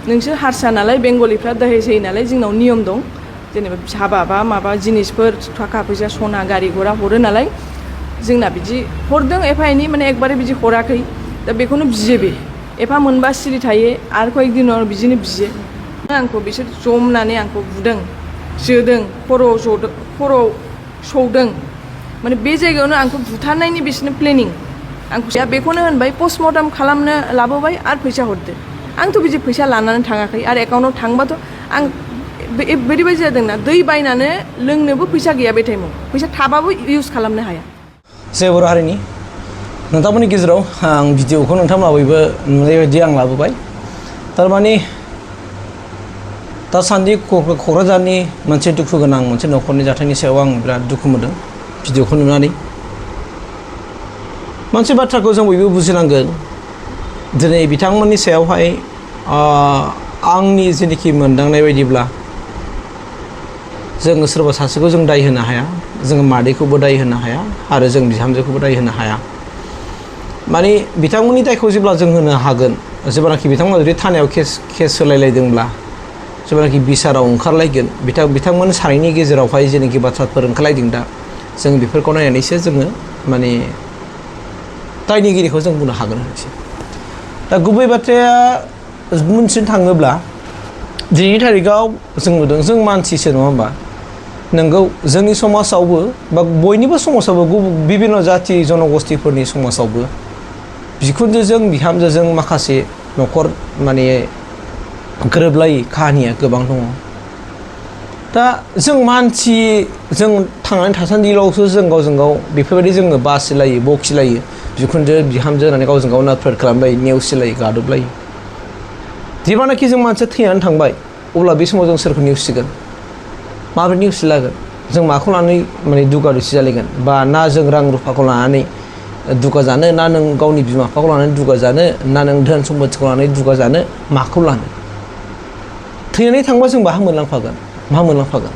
नोंसोर हारसा नालाय बेंगलिफ्रा दाहेज होयो नालाय जोंनाव नियम दं जेनेबा हाबा बा माबा जिनिसफोर थाखा फैसा सना गारि घोड़ा हरो नालाय जोंना बिदि हरदों एफा एनै माने एकबारे बिदि हराखै दा बेखौनो बियो बे एफा मोनबा सिरि थायो आरो कयेक दिनाव बिदिनो बियो आंखौ बिसोर जमनानै आंखौ बुदों जोदों खर'आव सौदों माने बे जायगायावनो आंखौ बुथारनायनि बिसोरनो प्लेनिं आंखौ बेखौनो होनबाय पस्टमर्टम खालामनो लाबोबाय आरो फैसा हरदो आंथ' बिदि फैसा लानानै थाङाखै आरो एकाउन्टाव थांबाथ' आं ओरैबायदि जादोंना दै बायनानै लोंनोबो फैसा गैया बे टाइमाव फैसा थाबाबो इउज खालामनो हाया जे बर' हारिनि नोंथांमोननि गेजेराव आं भिडिअखौ नोंथांमोना बयबो नुनाय बायदि आं लाबोबाय थारमाने दासान्दि क'क्राझारनि मोनसे दुखु गोनां मोनसे न'खरनि जाथायनि सायाव आं बिराद दुखु मोनदों भिडिअखौ नुनानै मोनसे बाथ्राखौ जों बयबो बुजिनांगोन दिनै बिथांमोननि सायावहाय आंनि जेनोखि मोनदांनाय बायदिब्ला जोङो सोरबा सासेखौ जों दाय होनो हाया जोङो मादैखौबो दाय होनो हाया आरो जों बिहामजोखौबो दाय होनो हाया माने बिथांमोननि दायखौ जेब्ला जों होनो हागोन जेब्लानाखि बिथांमोना जुदि थानायाव केस होलायलायदोंब्ला जेब्लानाखि बिसाराव ओंखारलायगोन बिथांमोन सानैनि गेजेरावहाय जेनाखि बाथ्राफोर ओंखारलायदों दा जों बेफोरखौ नायनानैसो जोङो माने दायनिगिरिखौ जों बुंनो हागोन आरोखि दा गुबै बाथ्राया मोनथिनो थाङोब्ला दिनैनि थारिखआव जों नुदों जों मानसिसो नङा होमबा नोंगौ जोंनि समाजावबो बा बयनिबो समाजावबो बिभिन्न जाथि जनगोष्ठीफोरनि समाजावबो बिखुनजोजों बिहामजोजों माखासे न'खर माने गोरोबलायै काहानिया गोबां दङ दा जों मानसि जों थांनानै थासान्दिल'सो जों गावजों गाव बेफोरबायदि जोङो बासिलायो बखिलायो बिखुनजो बिहामजो होननानै गावजों गाव नारफ्रेट खालामलायो नेवसिलायो गादबलायो जेब्लानाखि जों मानसिया थैनानै थांबाय अब्ला बे समाव जों सोरखौ नेवसिगोन माबोरै नेवसिलागोन जों माखौ लानानै माने दुगा दुसि जालायगोन बा ना जों रां रुफाखौ लानानै दुगा जानो ना नों गावनि बिमा बिफाखौ लानानै दुगा जानो ना नों धोन सम्पतिखौ लानानै दुगा जानो माखौ लानो थैनानै थांबा जों माहा मोनलांफागोन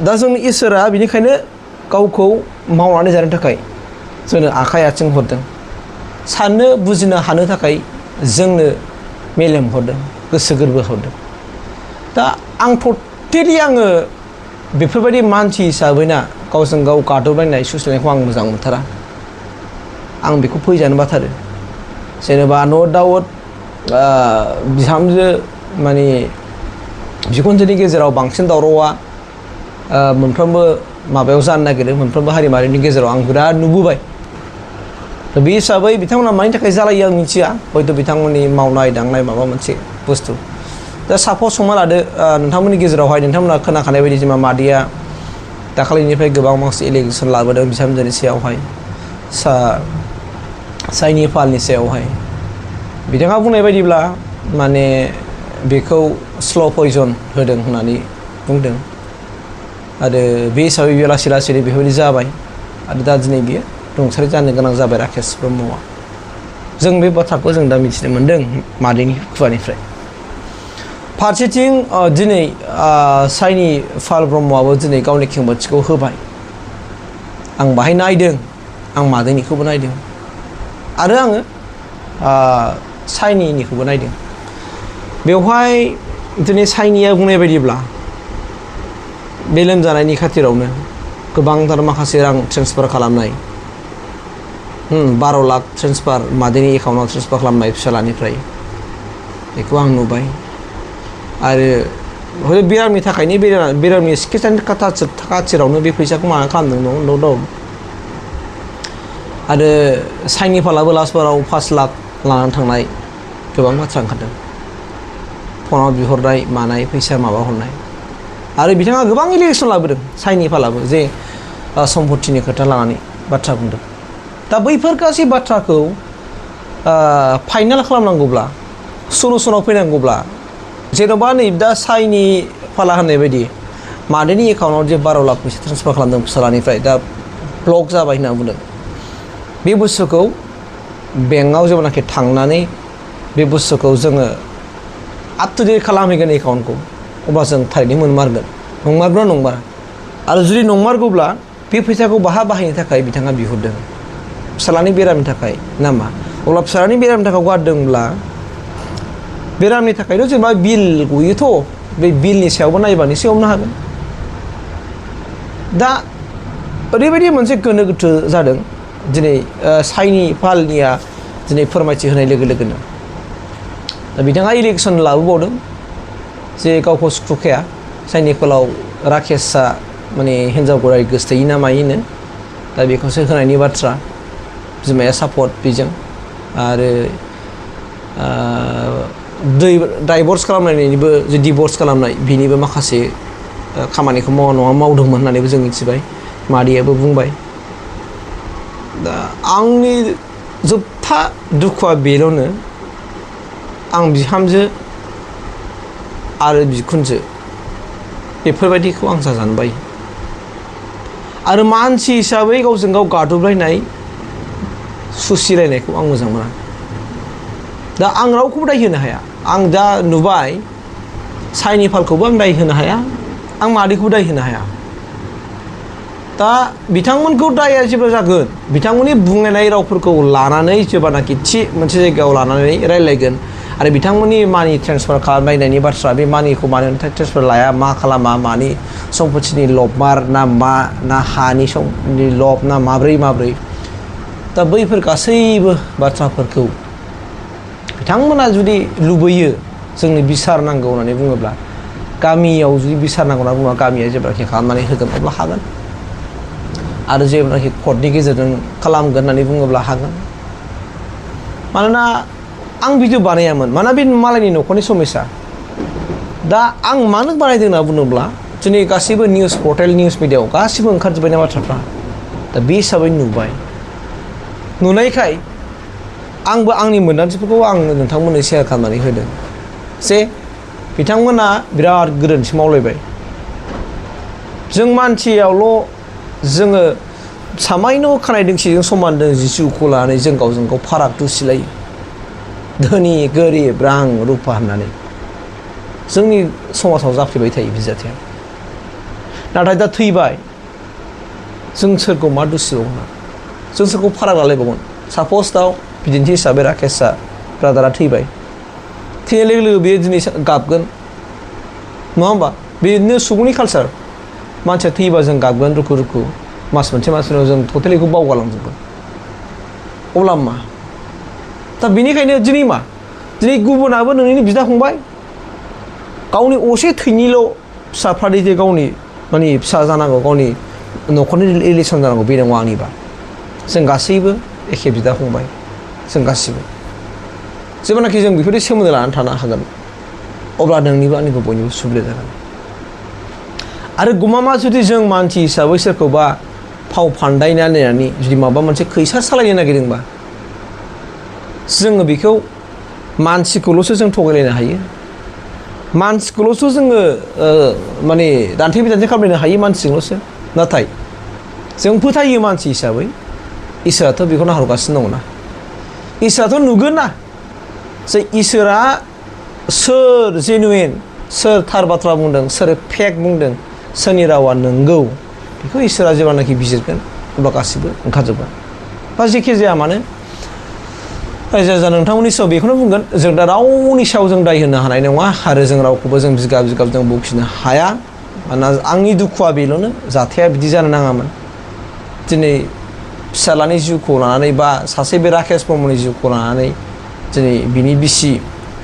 दा जोंनि इसोरा बेनिखायनो गावखौ मावनानै जानो थाखाय जोंनो आखाइ आथिं हरदों साननो बुजिनो हानो थाखाय जोंनो मेलेम हरदों गोसो गोरबो हरदों दा आं टटेलि आङो बेफोरबायदि मानसि हिसाबैना गावजों गाव गादबलायनाय सुस्लायनायखौ आं मोजां मोनथारा आं बेखौ फैजानो बाथारो जेनेबा नो डाउट बिहामजो माने बिखुनजोनि गेजेराव बांसिन दावरावा मोनफ्रोमबो माबायाव जानो नागिरो मोनफ्रोमबो हारि माहारिनि गेजेराव आं बिराद नुबोबाय बे हिसाबै बिथांमोना मानि थाखाय जालायो आं मिथिया हयथ' बिथांमोननि मावनाय दांनाय माबा मोनसे बुस्थु दा सापस हमना लादो नोंथांमोननि गेजेरावहाय नोंथांमोना खोनाखानाय बायदि जेनेबा मादैया दाखालिनिफ्राय गोबां माखासे एलिगेसन लाबोदों बिहामजोनि सायावहाय साइनि फालनि सायावहाय बिथाङा बुंनाय बायदिब्ला माने बेखौ स्ल' पयजन होदों होननानै बुंदों आरो बे हिसाबै बियो लासै लासैनो बेफोरबायदि जाबाय आरो दा दिनै बियो रुंसारि जानो गोनां जाबाय राकेश ब्रह्मआ जों बे बाथ्राखौ जों दा मिथिनो मोन्दों मादैनि खुगानिफ्राय फारसेथिं दिनै साइनि फाल ब्रह्मआबो दिनै गावनि खेंबोरथिखौ होबाय आं बाहाय नायदों आं मादैनिखौबो नायदों आरो आङो साइनिखौबो नायदों बेवहाय दिनै साइनिया बुंनाय बायदिब्ला बे लोमजानायनि खाथिरावनो गोबांथार माखासे रां ट्रेन्सफार खालामनाय 12 लाख ट्रेन्सफार मादैनि एकाउन्टआव ट्रेन्सफार खालामनाय फिसालानिफ्राय बेखौ आं नुबाय आरो हयथ' बेरामनि थाखायनो बेरामनि सिकित्सानि खाथिरावनो बे फैसाखौ माबा खालामदों नो डाउट आरो साइनि फालाबो लास्टबाराव 5 लाख लानानै थांनाय गोबां बाथ्रा ओंखारदों फनाव बिहरनाय मानाय फैसा माबा हरनाय आरो बिथाङा गोबां एलिगेसन लाबोदों साइनि फालाबो जे सम्पतिनि खोथा लानानै बाथ्रा बुंदों दा बैफोर गासै बाथ्राखौ फाइनाल खालामनांगौब्ला सलुसनाव फैनांगौब्ला जेन'बा नै दा साइनि फाला होननाय बायदि मादैनि एकाउन्टआव जे 12 लाख फैसा ट्रेन्सफार खालामदों फिसालानिफ्राय दा ब्लक जाबाय होनना बुंदों बे बुस्थुखौ बेंकआव जेब्लानाखि थांनानै बे बुस्थुखौ जोङो आप टु डेट खालामहैगोन एकाउन्टखौ अब्ला जों थारैनो मोनमारगोन नंमारगौना नंमारा आरो जुदि नंमारगौब्ला बे फैसाखौ बाहायनो थाखाय बिथाङा बिहरदों फिसालानि बेरामनि थाखाय नामा अब्ला फिसालानि बेरामनि थाखाय गारदोंब्ला बेरामनि थाखायथ' जेनेबा बिल गयोथ' बे बिलनि सायावबो नायबानो एसे हमनो हागोन दा ओरैबायदि मोनसे गोनो गोथो जादों दिनै साइनि पालनिया दिनै फोरमायथि होनाय लोगो लोगोनो दा बिथाङा इलेक्सन लाबोबावदों जे गावखौ सुखुखाया साइनि पालाव राकेशआ माने हिन्जाव गराय गोसथोयो ना मायोनो दा बेखौसो होनायनि बाथ्रा बिमाया सापर्ट बेजों आरो डाइभर्स खालामनायनिबो जे डिभर्स खालामनाय बिनिबो माखासे खामानिखौ मावदोंमोन होननानैबो जों मिथिबाय मादैयाबो बुंबाय दा आंनि जोबथा दुखुआ बेल'नो आं बिहामजो आरो बिखुनजो बेफोरबायदिखौ आं जाजानो बायो आरो मानसि हिसाबै गावजों गाव गादबलायनाय सुसिलायनायखौ आं मोजां मोना दा आं रावखौबो दाय होनो हाया आं दा नुबाय साइनि पालखौबो आं दाय होनो हाया आं मादैखौबो दाय होनो हाया दा बिथांमोनखौ दाया जेब्ला जागोन बिथांमोननि बुंलायनाय रावफोरखौ लानानै जेब्लानाखि थि मोनसे जायगायाव लानानै रायज्लायगोन आरो बिथांमोननि मानि ट्रेन्सफार खालामलायनायनि बाथ्रा बे मानिखौ मानो ट्रेन्सफार लाया मा खालामा मानि सम्पथिनि लबमार ना मा ना हानि समनि लब ना माब्रै दा बैफोर गासैबो बाथ्राफोरखौ बिथांमोना जुदि लुबैयो जोंनि बिसार नांगौ होननानै बुङोब्ला गामियाव जुदि बिसार नांगौ होनना बुङोब्ला गामिया जेब्लाखि खालामनानै होगोन अब्ला हागोन आरो जेब्लाखि कर्टनि गेजेरजों खालामगोन होननानै बुङोब्ला हागोन मानोना आं भिडिअ बानायामोन मानोना बे मालायनि न'खरनि समस्या दा आं मानो बानायदों होनना बुङोब्ला दिनै गासैबो निउस पर्टेल निउस मिडियाआव गासैबो ओंखारजोब्बायना बाथ्राफ्रा दा बे हिसाबै नुनायखाय आंबो आंनि मोन्दांथिफोरखौ आं नोंथांमोननो शेयार खालामनानै होदों जे बिथांमोना बिराद गोरोन्थि मावलायबाय जों मानसियावल' जोङो सामायन' खानाय दोंसेजों समान जिसुखौ लानानै जों गावजों गाव फाराग दुसिलायो धोनि गोरिब रां रुफा होननानै जोंनि समाजाव जाफ्लेबाय थायो बे जाथाया नाथाय दा थैबाय जों सोरखौ मा दुसिबावगोन जों सोरखौ फाराग लालायबावगोन साप'ज दाव बिदिन्थि हिसाबै राकेशआ ब्रादारा थैबाय थैनाय लोगो लोगो बेयो दिनै गाबगोन नङा होमबा बेनो सुबुंनि कालसार मानसिया थैबा जों गाबगोन रुखु रुखु मास मोनसे मासनाव जों टटेलिखौ बावगारलांजोबगोन अब्ला मा दा बेनिखायनो दिनै गुबुनाबो नोंनि बिदा फंबाय गावनि असे थैनिल' फिसाफ्रादि जे गावनि माने फिसा जानांगौ गावनि न'खरनि रिलेसन जानांगौ बे नङा आंनिबा जों गासैबो एखे बिदा फंबाय जों गासिबो जेब्लानाखि जों बेफोरनि सोमोन्दो लानानै थानो हागोन अब्ला नोंनिबो आंनिबो बयनिबो सुबिदा जागोन आरो गमामा जुदि जों मानसि हिसाबै सोरखौबा फाव फान्दायनानै जुदि माबा मोनसे खैसार सालायनो नागिरदोंबा जोङो बेखौ मानसिखौल'सो जों थगायलायनो हायो मानसिखौल'सो जोङो माने दान्थे बिदान्थे खालामलायनो हायो मानसिजोंल'सो नाथाय जों फोथायो मानसि हिसाबै इसोराथ' बेखौ नाहरगासिनो दङ ना इसोराथ' नुगोन ना जे इसोरा सोर जेनुइन सोर थार बाथ्रा बुंदों सोर फेक बुंदों सोरनि रावा नंगौ बेखौ इसोरा जेब्लानाखि बिजिरगोन अब्ला गासिबो ओंखारजोबगोन बा जेखि जाया मानो जायखिजाया नोंथांमोननि सायाव बेखौनो बुंगोन जों दा रावनि सायाव जों दाय होनो हानाय नङा आरो जों रावखौबो जों बिगाब जों बखिनो हाया मानोना आंनि दुखुआ बेल'नो जाथाया बिदि जानो नाङामोन दिनै फिसालानि जिउखौ लानानै बा सासे बे राकेश ब्रह्मनि जिउखौ लानानै दिनै बिनि बिसि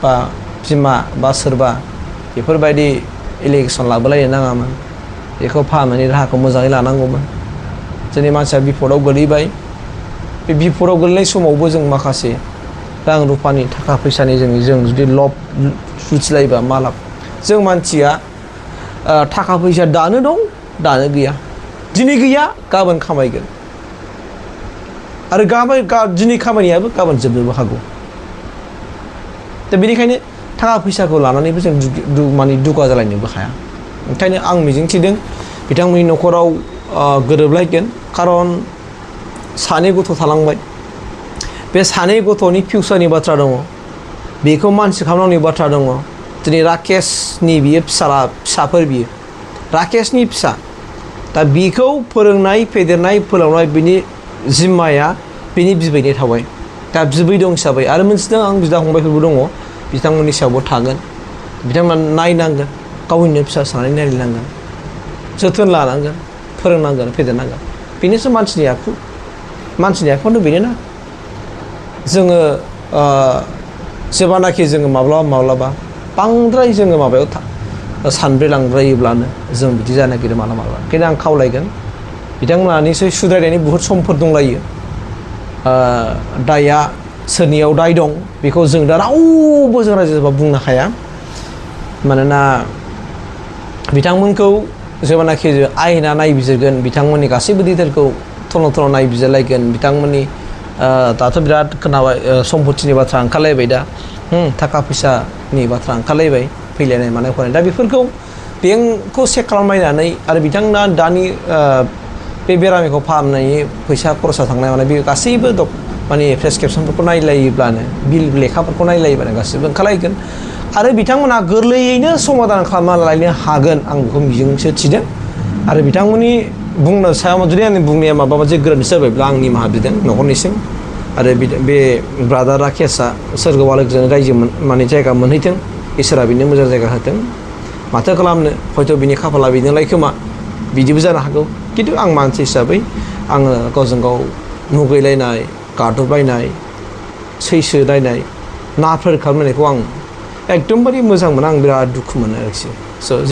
बा बिमा बा सोरबा बेफोरबायदि इलेक्सन लाबोलायनो नाङामोन बेखौ फाहामनायनि राहाखौ मोजाङै लानांगौमोन दिनै मानसिया बिपदआव गोलैबाय बे बिपदआव गोलैनाय समावबो जों माखासे रां रुफानि थाखा फैसानि जों जुदि लब सुथिलायोबा मा लाब जों मानसिया थाखा फैसा दानो दं दानो गैया दिनै गैया गाबोन खामायगोन आरो दिनै खामानियाबो गाबोन जोबनोबो हागौ दा बेनिखायनो थाखा फैसाखौ लानानैबो जों माने दुगा जालायनोबो हाया ओंखायनो आं मिजिंथिदों बिथांमोननि न'खराव गोरोबलायगोन खारन सानै गथ' थालांबाय बे सानै गथ'नि फिउचारनि बाथ्रा दङ बेखौ मानसि खालामनांगौनि बाथ्रा दङ दिनै राकेशनि बियो फिसाफोर बियो राकेशनि फिसा दा बिखौ फोरोंनाय फेदेरनाय फोलावनाय बिनि जिम्माया बिनि बिबैनि थाबाय दा बिबै दं हिसाबै आरो मोनथिदों आं बिदा फंबायफोरबो दङ बिथांमोननि सायावबो थागोन बिथांमोना नायनांगोन गावनिनो फिसा साननानै नायलायनांगोन जोथोन लानांगोन फोरोंनांगोन फेदेरनांगोन बेनोसो मानसिनि आखुआनो बेनोना जोङो जेब्लानाखि जोङो माब्लाबा बांद्राय जोङो माबायाव सानब्रेलांद्रायोब्लानो जों बिदि जानो नागिरो मालाबा ओंखायनो आं खावलायगोन बिथांमोनहा निसय सुद्रायनायनि बुहुद समफोर दंलायो दाया सोरनियाव दाय दं बेखौ जों दा रावबो जों रायजो राजाफ्रा बुंनो हाया मानोना बिथांमोनखौ जेब्लानाखि आयेना नायबिजिरगोन बिथांमोननि गासैबो डिटेलखौ थन' नायबिजिरलायगोन बिथांमोननि दाथ' बिराद खोनाबाय सम्पतिनि बाथ्रा ओंखारलायबाय दा थाखा फैसानि बाथ्रा ओंखारलायबाय फैलायनाय मानाय फरायनाय दा बेफोरखौ बेंकखौ चेक खालामलायनानै आरो बिथांमोना दानि बे बेरामिखौ फाहामनायनि फैसा खरसा थांनाय मानाय बे गासैबो माने प्रेसक्रिपसनफोरखौ नायलायोब्लानो बिल लेखाफोरखौ नायलायोब्लानो गासैबो ओंखारलायगोन आरो बिथांमोना गोरलैयैनो समाधान खालामना लायनो हागोन आं बेखौ मिजिंसो थिदों आरो बिथांमोननि बुंनो सायाव जुदि आंनि बुंनाया माबा मोनसे गोरोन्थि जाबायब्ला आं निमाहा बिदों न'खरनिसिम आरो बे ब्रादारा केसा सोरगोआव आलोगोजों रायजो माने जायगा मोनहैथों इसोरा बिनो मोजां जायगा होथों माथो खालामनो हयथ' बिनि खाफाला बिनोलाय खोमा बिदिबो जानो हागौ खिन्थु आं मानसि हिसाबै आङो गावजों गाव मुगैलायनाय गादबलायनाय सैसो नायनाय नाफोर खालामनायखौ आं एकदमबारे मोजां मोना आं बिराद दुखु मोनो आरोखि स'